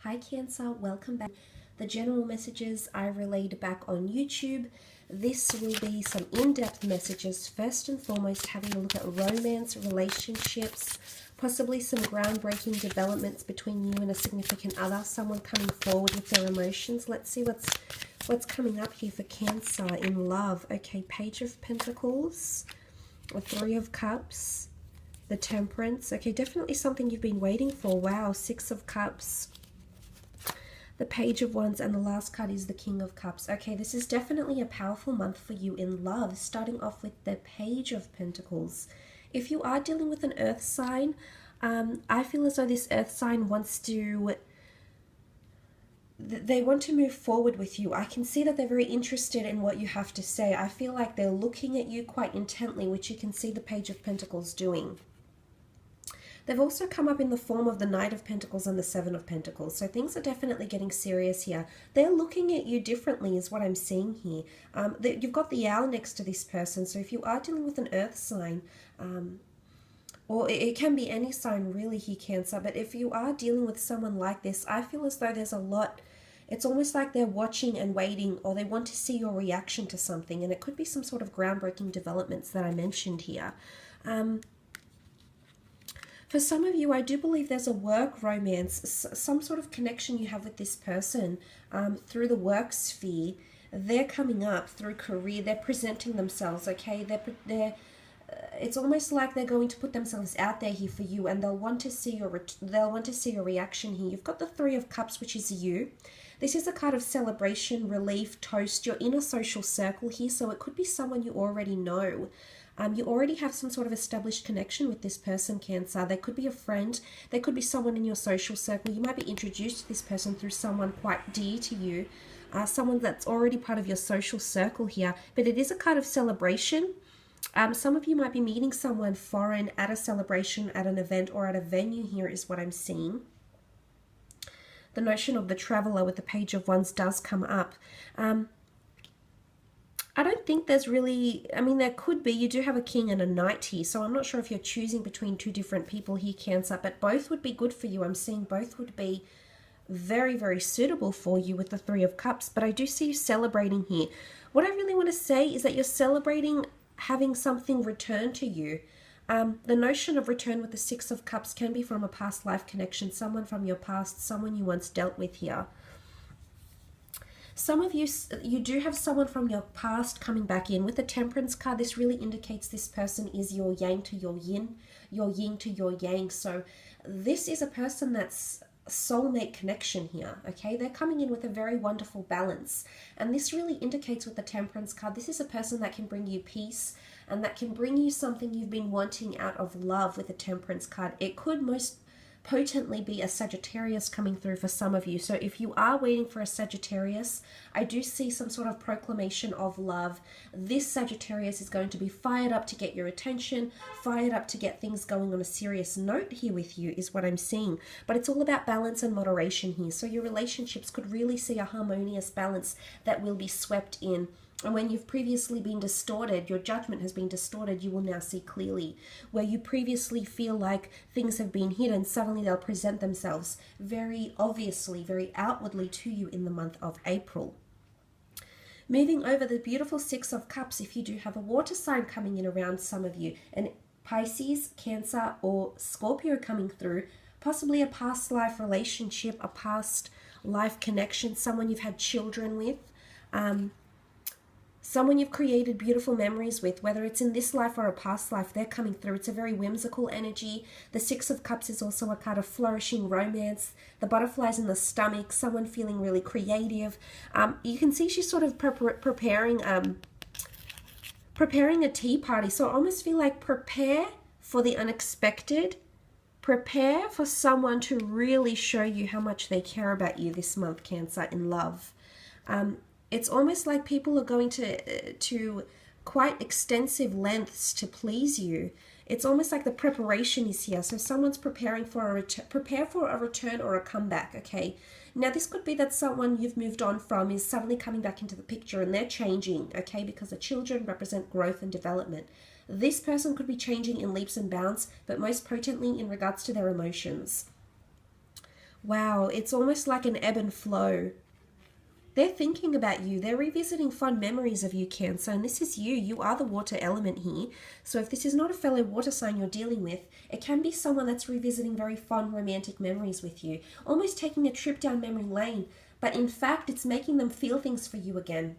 Hi Cancer, welcome back. The general messages I relayed back on YouTube. This will be some in-depth messages. First and foremost, having a look at romance, relationships, possibly some groundbreaking developments between you and a significant other, someone coming forward with their emotions. Let's see what's coming up here for Cancer in love. Okay, Page of Pentacles, a Three of Cups, the Temperance. Okay, definitely something you've been waiting for. Wow, Six of Cups, the Page of Wands, and the last card is the King of Cups. Okay, this is definitely a powerful month for you in love, starting off with the Page of Pentacles. If you are dealing with an earth sign, I feel as though this earth sign wants to, they want to move forward with you. I can see that they're very interested in what you have to say. I feel like they're looking at you quite intently, which you can see the Page of Pentacles doing. They've also come up in the form of the Knight of Pentacles and the Seven of Pentacles. So things are definitely getting serious here. They're looking at you differently is what I'm seeing here. You've got the Owl next to this person. So if you are dealing with an earth sign, or it can be any sign really here, Cancer. But if you are dealing with someone like this, I feel as though there's a lot. It's almost like they're watching and waiting, or they want to see your reaction to something. And it could be some sort of groundbreaking developments that I mentioned here. For some of you, I do believe there's a work romance, some sort of connection you have with this person through the work sphere. They're coming up through career. They're presenting themselves, okay? It's almost like they're going to put themselves out there here for you, and they'll want to see your reaction here. You've got the Three of Cups, which is you. This is a card of celebration, relief, toast. You're in a social circle here, so it could be someone you already know. You already have some sort of established connection with this person, Cancer. They could be a friend. They could be someone in your social circle. You might be introduced to this person through someone quite dear to you, someone that's already part of your social circle here. But it is a card of celebration. Some of you might be meeting someone foreign at a celebration, at an event, or at a venue here is what I'm seeing. The notion of the traveler with the Page of Wands does come up. I don't think there's really, I mean, there could be. You do have a king and a knight here, so I'm not sure if you're choosing between two different people here, Cancer, but both would be good for you. I'm seeing both would be very, very suitable for you with the Three of Cups, but I do see you celebrating here. What I really want to say is that you're celebrating having something return to you. The notion of return with the Six of Cups can be from a past life connection, someone from your past, someone you once dealt with here. Some of you do have someone from your past coming back in. With the Temperance card, this really indicates this person is your yang to your yin to your yang. So this is a person that's soulmate connection here, okay? They're coming in with a very wonderful balance. And this really indicates with the Temperance card, this is a person that can bring you peace and that can bring you something you've been wanting out of love with the Temperance card. It could most potently be a Sagittarius coming through for some of you. So if you are waiting for a Sagittarius, I do see some sort of proclamation of love. This Sagittarius is going to be fired up to get your attention, fired up to get things going on a serious note here with you is what I'm seeing. But it's all about balance and moderation here. So your relationships could really see a harmonious balance that will be swept in. And when you've previously been distorted, your judgment has been distorted, you will now see clearly. Where you previously feel like things have been hidden, suddenly they'll present themselves very obviously, very outwardly to you in the month of April. Moving over the beautiful Six of Cups, if you do have a water sign coming in around some of you, and Pisces, Cancer, or Scorpio coming through, possibly a past life relationship, a past life connection, someone you've had children with, someone you've created beautiful memories with, whether it's in this life or a past life, they're coming through. It's a very whimsical energy. The Six of Cups is also a card of flourishing romance. The butterflies in the stomach, someone feeling really creative. You can see she's sort of preparing a tea party. So I almost feel like prepare for the unexpected. Prepare for someone to really show you how much they care about you this month, Cancer, in love. It's almost like people are going to quite extensive lengths to please you. It's almost like the preparation is here. So someone's preparing for prepare for a return or a comeback, okay? Now this could be that someone you've moved on from is suddenly coming back into the picture and they're changing, okay? Because the children represent growth and development. This person could be changing in leaps and bounds, but most potently in regards to their emotions. Wow, it's almost like an ebb and flow. They're thinking about you. They're revisiting fond memories of you, Cancer. And this is you. You are the water element here. So if this is not a fellow water sign you're dealing with, it can be someone that's revisiting very fond romantic memories with you. Almost taking a trip down memory lane. But in fact, it's making them feel things for you again.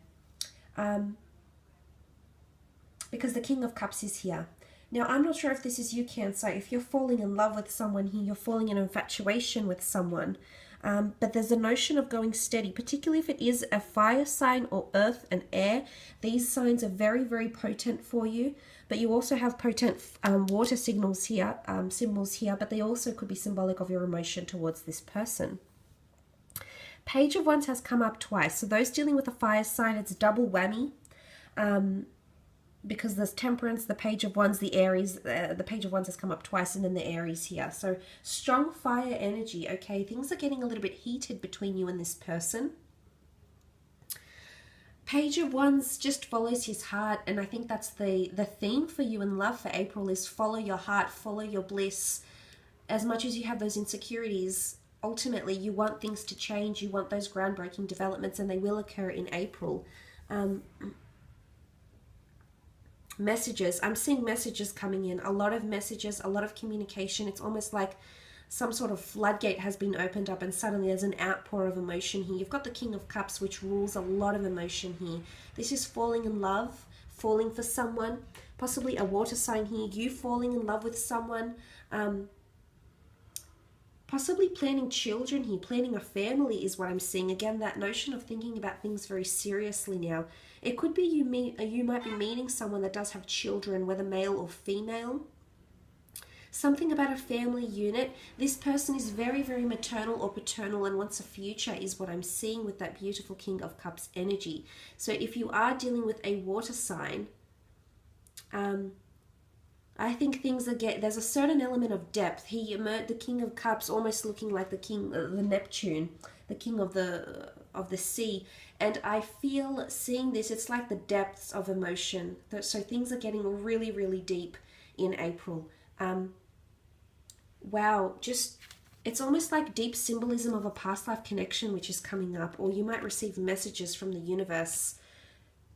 Because the King of Cups is here. Now, I'm not sure if this is you, Cancer. If you're falling in love with someone here, you're falling in infatuation with someone. But there's a notion of going steady, particularly if it is a fire sign or earth and air. These signs are very, very potent for you. But you also have potent water signals here, symbols here, but they also could be symbolic of your emotion towards this person. Page of Wands has come up twice. So those dealing with a fire sign, it's double whammy. Because there's Temperance, the Page of Wands, the Aries, the Page of Wands has come up twice, and then the Aries here. So strong fire energy, okay? Things are getting a little bit heated between you and this person. Page of Wands just follows his heart, and I think that's the theme for you in love for April is follow your heart, follow your bliss. As much as you have those insecurities, ultimately you want things to change, you want those groundbreaking developments, and they will occur in April. Messages, I'm seeing messages coming in, a lot of messages, a lot of communication. It's almost like some sort of floodgate has been opened up and suddenly there's an outpour of emotion here. You've got the King of Cups, which rules a lot of emotion here. This is falling in love, falling for someone, possibly a water sign here, you falling in love with someone, possibly planning children here, planning a family is what I'm seeing. Again, that notion of thinking about things very seriously now. It could be you might be meeting someone that does have children, whether male or female. Something about a family unit. This person is very, very maternal or paternal and wants a future is what I'm seeing with that beautiful King of Cups energy. So if you are dealing with a water sign, I think things are there's a certain element of depth. The King of Cups almost looking like the Neptune, the king of the sea. And I feel seeing this, it's like the depths of emotion. So things are getting really, really deep in April. Wow, it's almost like deep symbolism of a past life connection which is coming up, or you might receive messages from the universe,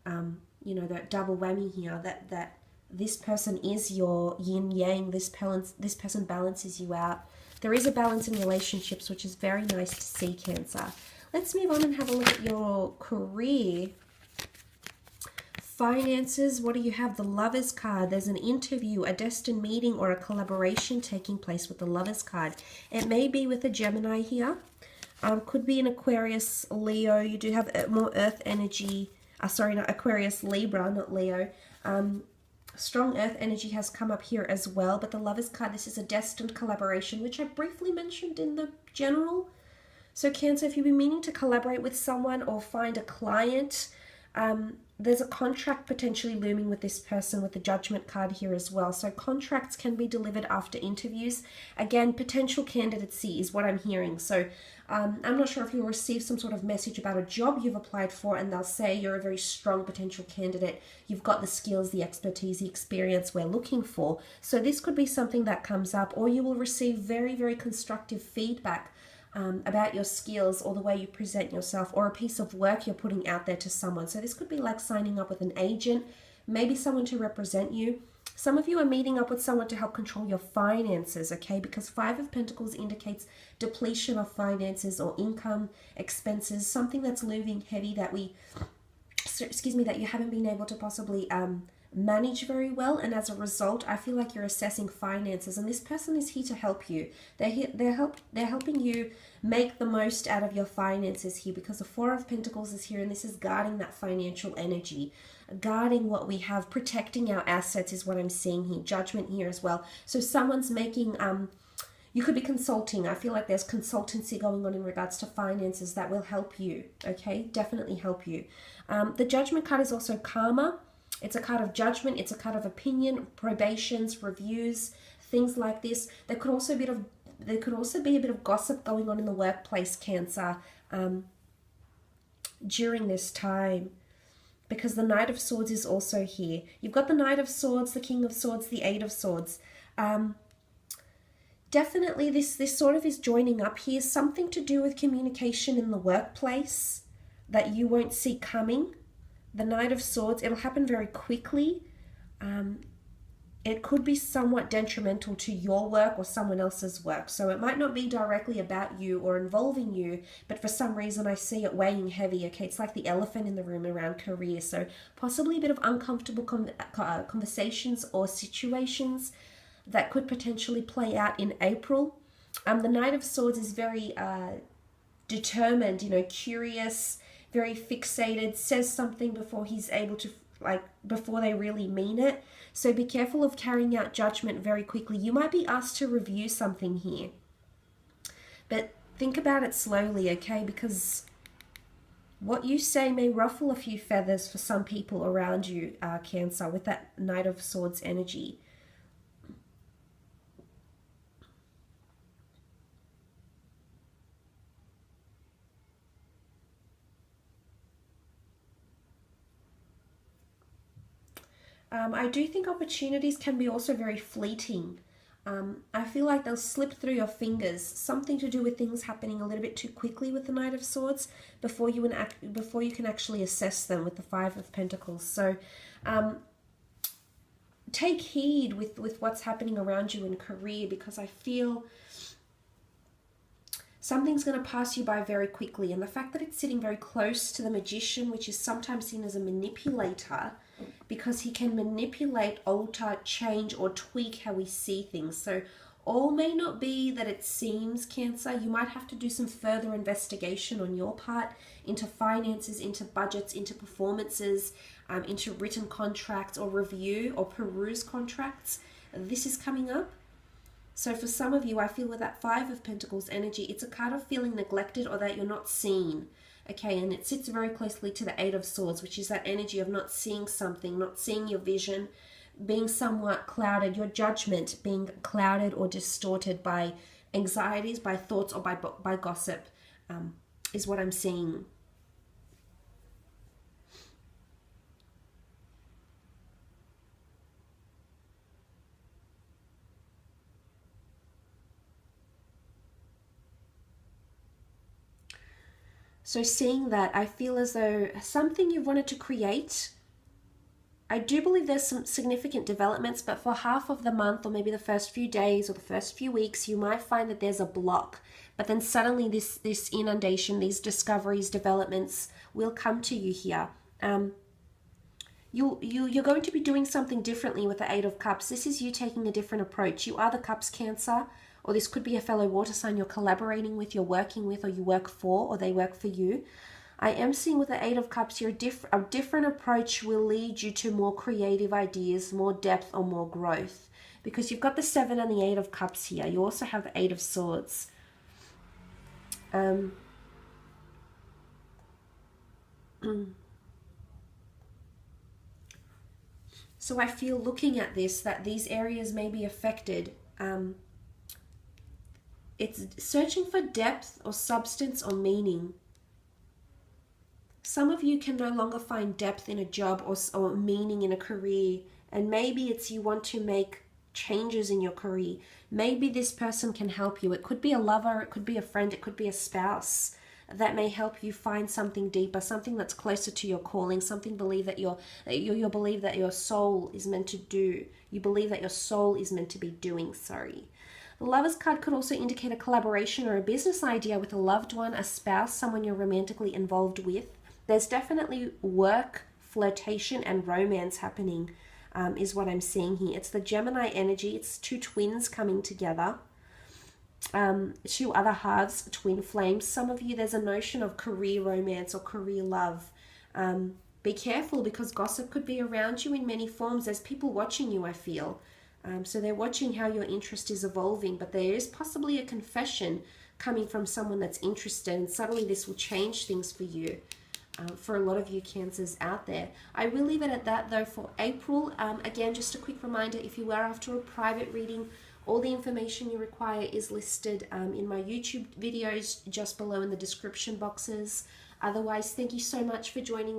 that double whammy here, that this person is your yin yang, this person balances you out. There is a balance in relationships, which is very nice to see, Cancer. Let's move on and have a look at your career. Finances, what do you have? The Lovers card. There's an interview, a destined meeting, or a collaboration taking place with the Lovers card. It may be with a Gemini here. Could be an Aquarius, Leo. You do have more earth energy. Sorry, not Aquarius, Libra, not Leo. Strong earth energy has come up here as well. But the Lovers card, this is a destined collaboration, which I briefly mentioned in the general. So Cancer, if you've been meaning to collaborate with someone or find a client, there's a contract potentially looming with this person with the Judgment card here as well. So contracts can be delivered after interviews. Again, potential candidacy is what I'm hearing. So I'm not sure if you'll receive some sort of message about a job you've applied for and they'll say you're a very strong potential candidate. You've got the skills, the expertise, the experience we're looking for. So this could be something that comes up, or you will receive very, very constructive feedback about your skills or the way you present yourself, or a piece of work you're putting out there to someone. So this could be like signing up with an agent, maybe someone to represent you. Some of you are meeting up with someone to help control your finances, okay? Because Five of Pentacles indicates depletion of finances or income, expenses, something that's looming heavy that that you haven't been able to possibly manage very well, and as a result I feel like you're assessing finances, and this person is here to help you. They're helping you make the most out of your finances here, because the Four of Pentacles is here, and this is guarding that financial energy, guarding what we have, protecting our assets is what I'm seeing here. Judgment here as well. So someone's making you could be consulting. I feel like there's consultancy going on in regards to finances that will help you, okay? Definitely help you. The Judgment card is also karma. It's a card of judgment. It's a card of opinion, probations, reviews, things like this. There could also be a bit of gossip going on in the workplace, Cancer, during this time, because the Knight of Swords is also here. You've got the Knight of Swords, the King of Swords, the Eight of Swords. definitely this sort of is joining up here. Something to do with communication in the workplace that you won't see coming. The Knight of Swords, it'll happen very quickly. It could be somewhat detrimental to your work or someone else's work. So it might not be directly about you or involving you, but for some reason I see it weighing heavy. Okay, it's like the elephant in the room around career. So possibly a bit of uncomfortable conversations or situations that could potentially play out in April. The Knight of Swords is very determined, you know, curious, very fixated, says something before he's able to, like, before they really mean it. So be careful of carrying out judgment very quickly. You might be asked to review something here, but think about it slowly, okay? Because what you say may ruffle a few feathers for some people around you, Cancer, with that Knight of Swords energy. I do think opportunities can be also very fleeting. I feel like they'll slip through your fingers. Something to do with things happening a little bit too quickly with the Knight of Swords before you can actually assess them with the Five of Pentacles. So take heed with what's happening around you in career, because I feel something's going to pass you by very quickly. And the fact that it's sitting very close to the Magician, which is sometimes seen as a manipulator, because he can manipulate, alter, change, or tweak how we see things. So all may not be that it seems, Cancer. You might have to do some further investigation on your part into finances, into budgets, into performances, into written contracts, or review or peruse contracts. This is coming up. So for some of you, I feel with that Five of Pentacles energy, it's a card of feeling neglected or that you're not seen. Okay, and it sits very closely to the Eight of Swords, which is that energy of not seeing something, not seeing your vision, being somewhat clouded, your judgment being clouded or distorted by anxieties, by thoughts, or by gossip, is what I'm seeing. So seeing that, I feel as though something you've wanted to create, I do believe there's some significant developments, but for half of the month, or maybe the first few days or the first few weeks, you might find that there's a block. But then suddenly this inundation, these discoveries, developments will come to you here. You're going to be doing something differently with the Eight of Cups. This is you taking a different approach. You are the Cups, Cancer, or this could be a fellow water sign you're collaborating with, you're working with, or you work for, or they work for you. I am seeing with the Eight of Cups here, a different approach will lead you to more creative ideas, more depth, or more growth. Because you've got the Seven and the Eight of Cups here. You also have the Eight of Swords. So I feel, looking at this, that these areas may be affected. It's searching for depth or substance or meaning. Some of you can no longer find depth in a job or meaning in a career, and maybe it's you want to make changes in your career. Maybe this person can help you. It could be a lover, it could be a friend, it could be a spouse that may help you find something deeper, something that's closer to your calling, something you believe that your soul is meant to do. You believe that your soul is meant to be doing, sorry. The Lover's card could also indicate a collaboration or a business idea with a loved one, a spouse, someone you're romantically involved with. There's definitely work, flirtation, and romance happening, is what I'm seeing here. It's the Gemini energy. It's two twins coming together. Two other halves, twin flames. Some of you, there's a notion of career romance or career love. Be careful, because gossip could be around you in many forms. There's people watching you, I feel. So they're watching how your interest is evolving, but there is possibly a confession coming from someone that's interested, and suddenly this will change things for you. For a lot of you Cancers out there. I will leave it at that though for April. Again, just a quick reminder, if you are after a private reading, all the information you require is listed in my YouTube videos just below in the description boxes. Otherwise, thank you so much for joining me.